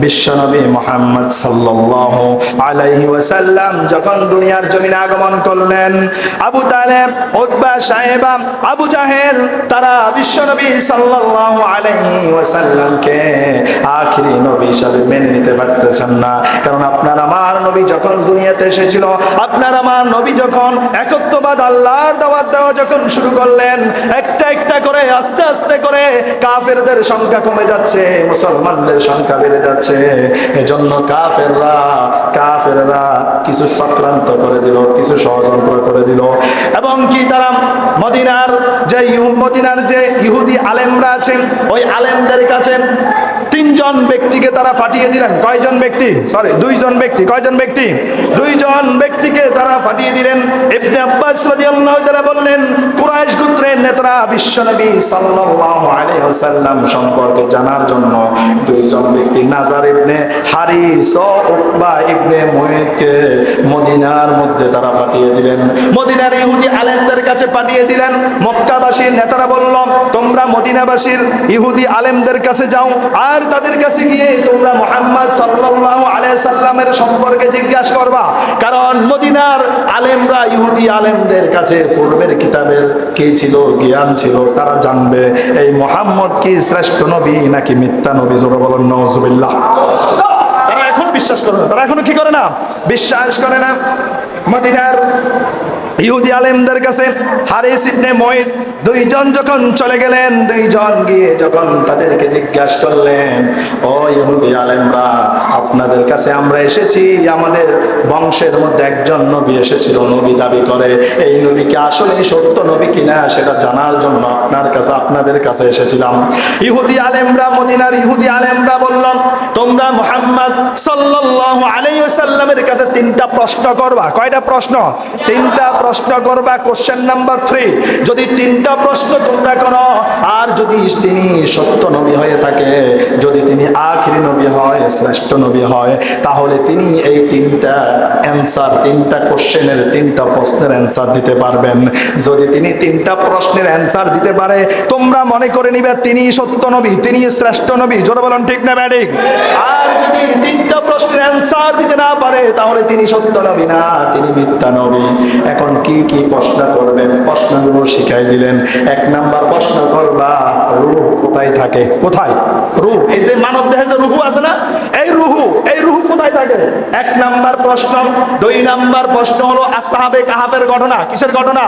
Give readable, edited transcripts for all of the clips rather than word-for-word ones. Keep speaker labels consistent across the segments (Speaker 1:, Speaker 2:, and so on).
Speaker 1: বিশ্বনবী মুহাম্মদ সাল্লাল্লাহু আলাইহি ওয়াসাল্লাম যখন দুনিয়ার জমিনে আগমন করলেন, আবু তালেব, উতবা, সাইবা, আবু জাহেল তারা বিশ্বনবী সাল্লাল্লাহু আলাইহি ওয়াসাল্লামকে আখিরি নবী হিসেবে মেনে নিতে পারতেছেন না। কারণ আপনার আমার নবী যখন দুনিয়াতে এসেছিল, আপনার আমার নবী যখন একত্ববাদ আল্লাহর দাওয়াত দেওয়া যখন শুরু করলেন, একটা একটা করে আস্তে আস্তে করে কাফেরদের সংখ্যা কমে যাচ্ছে, মুসলমানদের সংখ্যা বেড়ে যাচ্ছে। এজন্য কাফেররা কিছু চক্রান্ত করে দিল, কিছু ষড়যন্ত্র করে দিল, এবং কি তারা মদিনার যে ইহুদি আলেমরা আছেন, ওই আলেমদের কাছে তিনজন ব্যক্তিকে তারা পাঠিয়ে দিলেন। কয়জন ব্যক্তি? দুইজন ব্যক্তি। কয়জন ব্যক্তি? দুইজন ব্যক্তিকে তারা পাঠিয়ে দিলেন। ইবনে আব্বাস রাদিয়াল্লাহু তাআলা বললেন, কুরাইশ গোত্রের নেতারা বিশ্বনবী সাল্লাল্লাহু আলাইহি ওয়াসাল্লাম সম্পর্কে জানার জন্য দুইজন ব্যক্তি নাজার ইবনে হারিস ও উকবা ইবনে মুয়াইদকে মদিনার মধ্যে তারা পাঠিয়ে দিলেন। মদিনার ইহুদি আলেমদের কাছে পাঠিয়ে দিলেন। মক্কাবাসীর নেতারা বলল, তোমরা মদিনাবাসীর ইহুদি আলেমদের কাছে যাও, আর তাদের কাছে গিয়ে তোমরা মুহাম্মদ সাল্লাল্লাহু আলাইহি সাল্লামের সম্পর্কে জিজ্ঞাসা করবা। কারণ মদিনার আলেমরা ইহুদি আলেমদের কাছে পূর্বের কিতাবের কি ছিল, জ্ঞান ছিল, তারা জানবে এই মুহাম্মদ কি শ্রেষ্ঠ নবী নাকি মিথ্যা নবী। জোরে বলেন নাউজুবিল্লাহ। তারা এখনো বিশ্বাস করে না, তারা এখনো কি করে না? বিশ্বাস করে না। মদিনার ইহুদি আলেমদের কাছে হারিস ইবনে মুয়াইদ দুইজন যখন চলে গেলেন, দুইজন গিয়ে যখন তাদেরকে জিজ্ঞাসা করলেন, ও ইহুদি আলেমরা, আপনাদের কাছে আমরা এসেছি, আমাদের বংশের মধ্যে একজন নবী এসেছিল, নবী দাবি করে, এই নবী কি আসলে সত্য নবী কিনা সেটা জানার জন্য আপনাদের কাছে এসেছিলাম। ইহুদি আলেমরা, মদিনার ইহুদি আলেমরা বললাম, তোমরা মুহাম্মদ সাল্লাল্লাহু আলাইহি ওয়াসাল্লামের কাছে তিনটা প্রশ্ন করবা। কয়টা প্রশ্ন? তিনটা প্রশ্ন করবা। কোশ্চেন নাম্বার 3, যদি তিনটা প্রশ্ন তোমরা করো, আর যদি তিনি সত্য নবী হয়ে থাকে, যদি তিনি আখিরি নবী হয়, শ্রেষ্ঠ নবী হয়, তাহলে তিনি এই তিনটা অ্যান্সার, তিনটা কোশ্চেনের, তিনটা প্রশ্নের অ্যান্সার দিতে পারবেন। যদি তিনি তিনটা প্রশ্নের অ্যান্সার দিতে পারে, তোমরা মনে করে নিবে তিনি সত্য নবী, তিনি শ্রেষ্ঠ নবী। জোরে বলুন ঠিক না ব্যাঠিক? আর যদি তিনটা প্রশ্নের অ্যান্সার দিতে না পারে, তাহলে তিনি সত্য নবী না, তিনি মিথ্যা নবী। এখন কি কি প্রশ্ন করবেন? প্রশ্নগুলো শিখাই দিলেন। 1 নাম্বার প্রশ্ন করবা, রূহ কোথায় থাকে? কোথায় রূহ? এই যে মানব দেহে যে রূহ আছে না, এই রূহ কোথায় থাকে? 1 নাম্বার প্রশ্ন। 2 নাম্বার প্রশ্ন হলো আসহাবে কাহাফের ঘটনা। কিসের ঘটনা?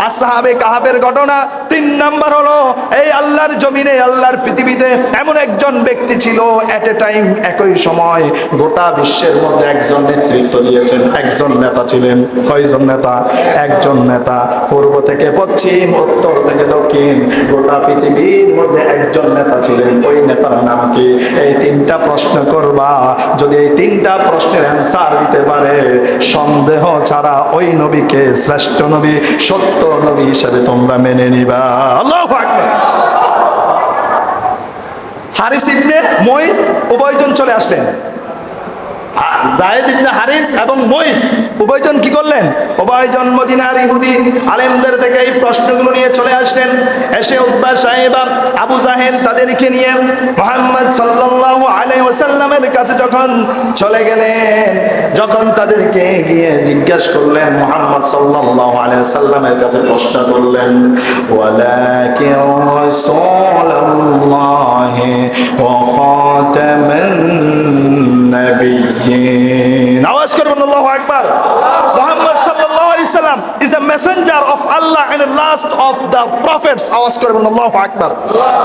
Speaker 1: আসহাবে কাহাফের ঘটনা। 3 নাম্বার হলো এই আল্লাহর জমিনে, আল্লাহর পৃথিবীতে এমন একজন ব্যক্তি ছিল, এট এ টাইম, একই সময় গোটা বিশ্বের মধ্যে একজন নেতৃত্ব দিয়েছেন, একজন নেতা ছিলেন। কয়জন নেতা? একজন নেতা। পূর্ব থেকে পশ্চিম, উত্তর থেকে দক্ষিণ, গোটা পৃথিবীর মধ্যে একজন নেতা ছিলেন। ওই নেতার নাম কি? এই 3টা প্রশ্ন করবা। যদি এই 3টা প্রশ্নের অ্যান্সার দিতে পারে, সন্দেহ ছাড়া ওই নবীকে শ্রেষ্ঠ নবী, সত্য নবী হিসেবে তোমরা মেনে নিবা। আল্লাহু আকবার। হারিস ইবনে মুয়াইদ উভয়জন চলে আসলেন। যায়েদ ইবনে হারিস এবং মুয়াইদ উভয়জন কি করলেন? উভয়জন মদিনার ইহুদি আলেমদের থেকে এই প্রশ্নগুলো নিয়ে চলে আসলেন। এসে উতবা, সাইবা, আবু জাহেল তাদেরকে নিয়ে মুহাম্মদ সাল্লাল্লাহু আলাইহি ওয়াসাল্লামের কাছে যখন চলে গেলেন, যখন তাদেরকে গিয়ে জিজ্ঞাসা করলেন, মুহাম্মদ সাল্লাল্লাহু আলাইহি ওয়াসাল্লামের কাছে প্রশ্ন করলেন, ওয়ালাকিন রাসূলুল্লাহি ওয়া খাতামান নাবিয়্যিন। আওয়াজ করবেন আল্লাহু আকবার। মুহাম্মদ সাল্লাল্লাহু আলাইহি সাল্লাম is the messenger of Allah and the last of the prophets. আওয়াজ করবেন আল্লাহু আকবার।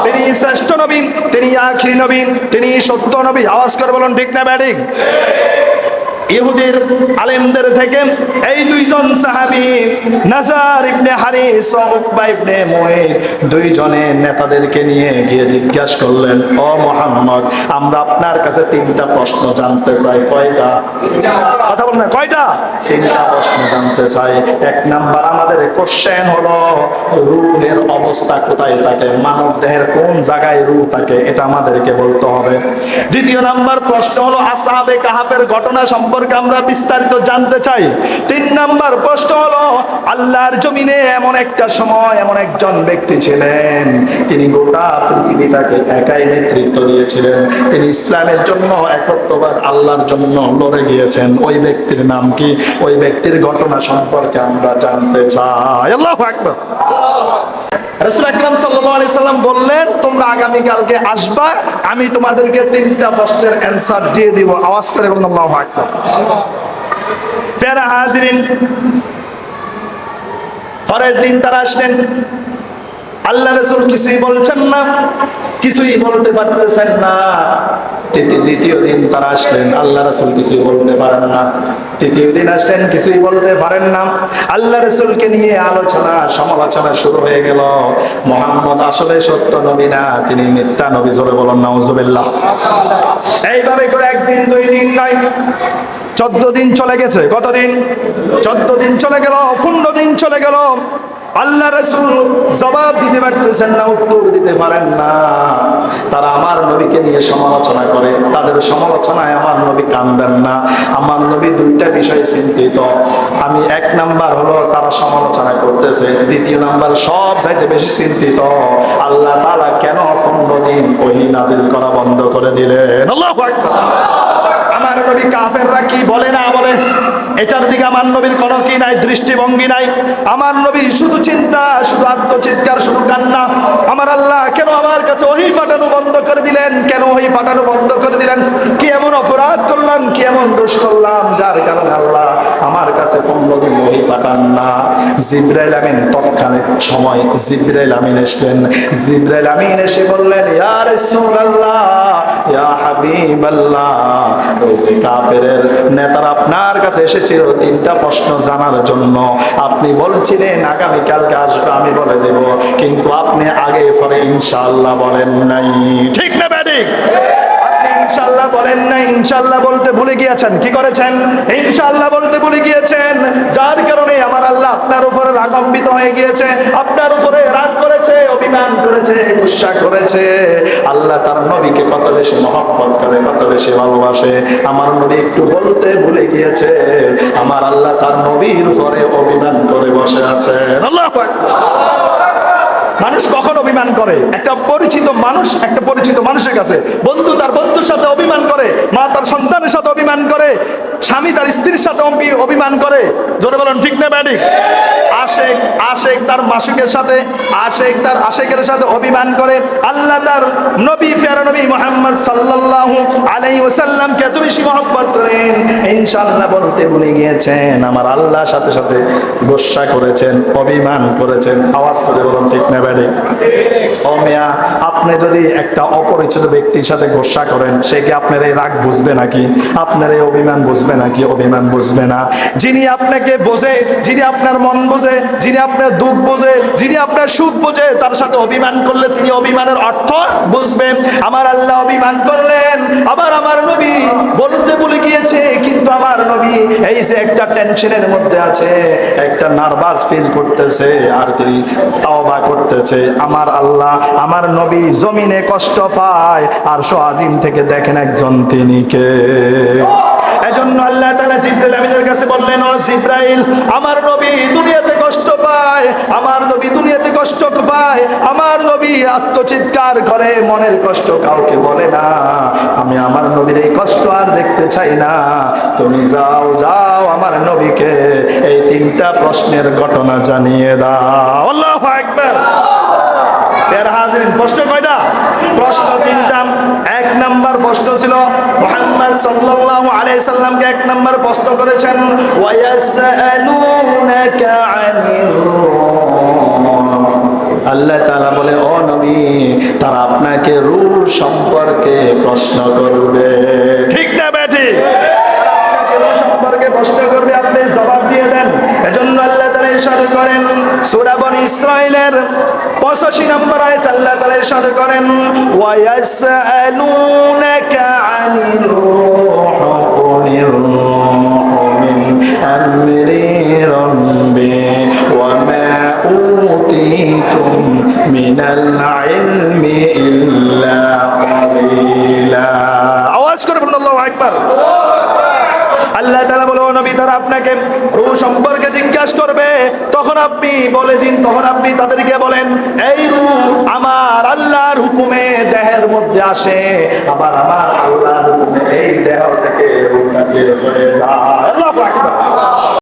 Speaker 1: তিনি শ্রেষ্ঠ নবী, তিনি আখিরি নবী, তিনি সত্য নবী। আওয়াজ করে বলুন ঠিক না ব্যাঠিক? ইহুদির আলেমদের থেকে এই দুইজন সাহাবী, নাজার ইবনে হারিস ও উকবা ইবনে মুয়াইদ, দুইজনে নেতাদেরকে নিয়ে গিয়ে জিজ্ঞাসা করলেন, ও মুহাম্মদ, আমরা আপনার কাছে 3টা প্রশ্ন জানতে চাই। কয়টা? কথা বলেন না, কয়টা? 3টা প্রশ্ন জানতে চাই। 1 নাম্বার আমাদের কোশ্চেন হলো, রূহের অবস্থা কোথায় থাকে? মানব দেহের কোন জায়গায় রূহ থাকে? এটা আমাদেরকে বলতে হবে। 2য় নাম্বার প্রশ্ন হলো আসহাবে কাহাফের ঘটনা সম্পর্কে সম্পর্কে আমরা বিস্তারিত জানতে চাই। 3 নাম্বার প্রশ্ন হলো, আল্লাহর জমিনে এমন একটা সময় এমন একজন ব্যক্তি ছিলেন, তিনি গোটা পৃথিবীটাকে একাই নেতৃত্ব দিয়েছিলেন। তিনি ইসলামের জন্য, একত্ববাদ আল্লাহর জন্য লড়ে গিয়েছেন। ওই ব্যক্তির নাম কি? ওই ব্যক্তির ঘটনা সম্পর্কে আমরা জানতে চাই। আল্লাহু আকবার। রাসূল আকরাম সাল্লাল্লাহু আলাইহি সাল্লাম বললেন, তোমরা আগামী কালকে আসবা, আমি তোমাদেরকে 3টা প্রশ্নের অ্যানসার দিয়ে দিব। আওয়াজ করে বলুন আল্লাহু আকবার। প্যারা হাজিরিন, পরের দিন তারা আসলেন। আল্লাহ রাসূল কিছুই বলছেন না, কিছুই বলতে পারতেছেন না। দ্বিতীয় দিন তারা আসলেন, আল্লাহ রাসূল কিছুই বলতে পারেন না। তৃতীয় দিন আসলেন, কিছুই বলতে পারেন না। আল্লাহ রাসূলকে নিয়ে আলোচনা সমালোচনা শুরু হয়ে গেল। মুহাম্মদ আসলে সত্য নবী না, তিনি মিথ্যা নবী। জোরে বলুন নাউজুবিল্লাহ। এইভাবে করে একদিন 2 দিন নয়, 14 দিন চলে গেছে। কতদিন? 14 দিন চলে গেল, 15 দিন চলে গেল। আল্লাহ রাসূল জবাব দিতে পারতেছেন না, উত্তর দিতে পারেন না। তারা আমার নবীকে নিয়ে সমালোচনা করে, তাদের সমালোচনায় আমার নবী কান্দেন না। আমার নবী 2টা বিষয়ে চিন্তিত। আমি 1 নাম্বার হলো তারা সমালোচনা করতেছে, 2 নাম্বার সব চাইতে বেশি চিন্তিত, আল্লাহ তাআলা কেন 15 দিন ওহী নাজিল করা বন্ধ করে দিলেন। আল্লাহু আকবার। আমার নবী কাফেররা কি বলে না বলে, এটার দিকে আমার নবীর কোনো কি নাই, দৃষ্টিভঙ্গি নাই। আমার নবী শুধু চিন্তা, শুধু আত্মচিৎকার, শুধু কান্না। আমার আল্লাহ কেন আমার কাছে ওহী পাঠানো বন্ধ করে দিলেন? কেন ওহী পাঠানো বন্ধ করে দিলেন? কি এমন অপরাধ করলাম, কি এমন দোষ করলাম যার কারণে আল্লাহ আমার কাছে 15 দিন ওহী পাঠান না? জিবরাইল আমিন তৎক্ষণাৎ সময় জিবরাইল আমিন এসলেন। জিবরাইল আমিন এসে বললেন, ইয়া রাসূলুল্লাহ, ইয়া হাবিবাল্লাহ, ওই যে কাফেরের নেতারা আপনার কাছে এসেছিল 3টা প্রশ্ন জানার জন্য। আপনি বলছিলেন আগামী কালকে আসবে, আমি বলে দেব, কিন্তু আপনি আগে পরে ইনশাআল্লাহ বলেন নাই। ঠিক না বেঠিক? ইনশাআল্লাহ বলেন না, ইনশাআল্লাহ বলতে ভুলে গিয়েছেন। কি করেছেন? ইনশাআল্লাহ বলতে ভুলে গিয়েছেন, যার কারণে আমার আল্লাহ আপনার উপরে রাগান্বিত হয়ে গিয়েছে, আপনার উপরে রাগ করেছে, অভিমান করেছে, গুসা করেছে। আল্লাহ তার নবীকে কত বেশি মহব্বত করে, কত বেশি ভালোবাসে। আমার নবী একটু বলতে ভুলে গিয়েছে, আমার আল্লাহ তার নবীর উপরে অভিমান করে বসে আছেন। আল্লাহু আকবার। মানুষ কখন অভিমান করে? একটা পরিচিত মানুষ একটা পরিচিত মানুষের কাছে, বন্ধু তার বন্ধুর সাথে অভিমান করে, মা তার সন্তানের সাথে অভিমান করে, স্বামী তার স্ত্রীর সাথে অভিমান করে। জোরে বলেন ঠিক না বেঠিক? আশেক তার মাসুকের সাথে, আশেক তার আশেকের সাথে অভিমান করে। আল্লাহ তার নবী, প্যারা নবী মুহাম্মদ সাল্লাল্লাহু আলাইহি ওয়াসাল্লামকে এত বেশি মহব্বত করেন, ইনশাআল্লাহ বলতে ভুলে গিয়েছেন। আমার আল্লাহর সাথে সাথে গোসা করেছেন, অভিমান করেছেন। আওয়াজ করে বলুন ঠিক না বেঠিক? ও মিয়া, আপনি যদি একটা অপরিচিত ব্যক্তির সাথে গোসা করেন, সে কি আপনার এই রাগ বুঝবে নাকি? আপনার এই অভিমান বুঝবে নাকি? অভিমান বুঝবে না। যিনি আপনাকে বোঝে, যিনি আপনার মন বোঝে, যিনি আপনার দুঃখ বোঝে, যিনি আপনার সুখ বোঝে, তার সাথে অভিমান করলে তিনি অভিমানের অর্থ বুঝবেন। আমার আল্লাহ অভিমান করলেন, আবার আমার নবী বলতে ভুলে গিয়েছে, কিন্তু আমার নবী এই যে একটা টেনশনের মধ্যে আছে, একটা নার্ভাস ফিল করতেছে, আর তিনি তাওবা করতেছে। আমার আল্লাহ, আমার নবী জমিনে কষ্ট পায়, আর আজিম থেকে দেখেন একজন, তিনি কে? এজন্য আল্লাহ তাআলা জিবরাইল আমিনের কাছে বললেন, ও জিবরাইল, আমার নবী দুনিয়াতে কষ্ট পায়, আমার নবী দুনিয়াতে কষ্ট পায়, আমার নবী আত্মচিৎকার করে, মনের কষ্ট কাউকে বলে না। আমি আমার নবীর এই কষ্ট আর দেখতে চাই না। তুমি যাও যাও, আমার নবীকে এই 3টা প্রশ্নের ঘটনা জানিয়ে দাও। আল্লাহু আকবার। প্যারা হাজিরিন, প্রশ্ন কয়টা? প্রশ্ন 3টা। 1 নাম্বার প্রশ্ন ছিল, মুহাম্মদ সাল্লাল্লাহু আলাইহি সাল্লামকে 1 নাম্বার প্রশ্ন করেছেন, ওয়ায়াসআলুনাকা আনির রূহ। আল্লাহ তাআলা বলে, ও নবী, তারা আপনাকে রূহ সম্পর্কে প্রশ্ন করবে। ঠিক না বেঠিক? আপনাকে রূহ সম্পর্কে প্রশ্ন করবে, আপনি জবাব দিয়ে দেন। এজন্য আল্লাহ তাআলা ইরশাদ করেন সূরা বনী ইসরাঈলের 85 নম্বর আয়াত, আল্লাহ তাআলা ইরশাদ করেন, ওয়ায়াসআলুনাকা আনির রূহ কুলির রূহু মিন আমরি রাব্বি ওয়া মা উতীতুম মিনাল ইলমি ইল্লা কালিলা। আওয়াজ করে বলুন আল্লাহু আকবার। আল্লাহ তাআলা বলে, ও নবী, তারা আপনাকে রূহ সম্পর্কে জিজ্ঞাসা করবে, তখন আপনি বলে দিন, তখন আপনি তাদেরকে বলেন, এই রূহ আমার আল্লাহর হুকুমে দেহের মধ্যে আসে, আবার আমার আল্লাহর হুকুমে এই দেহ থেকে রূহটা বের হয়ে যায়। আল্লাহু আকবার।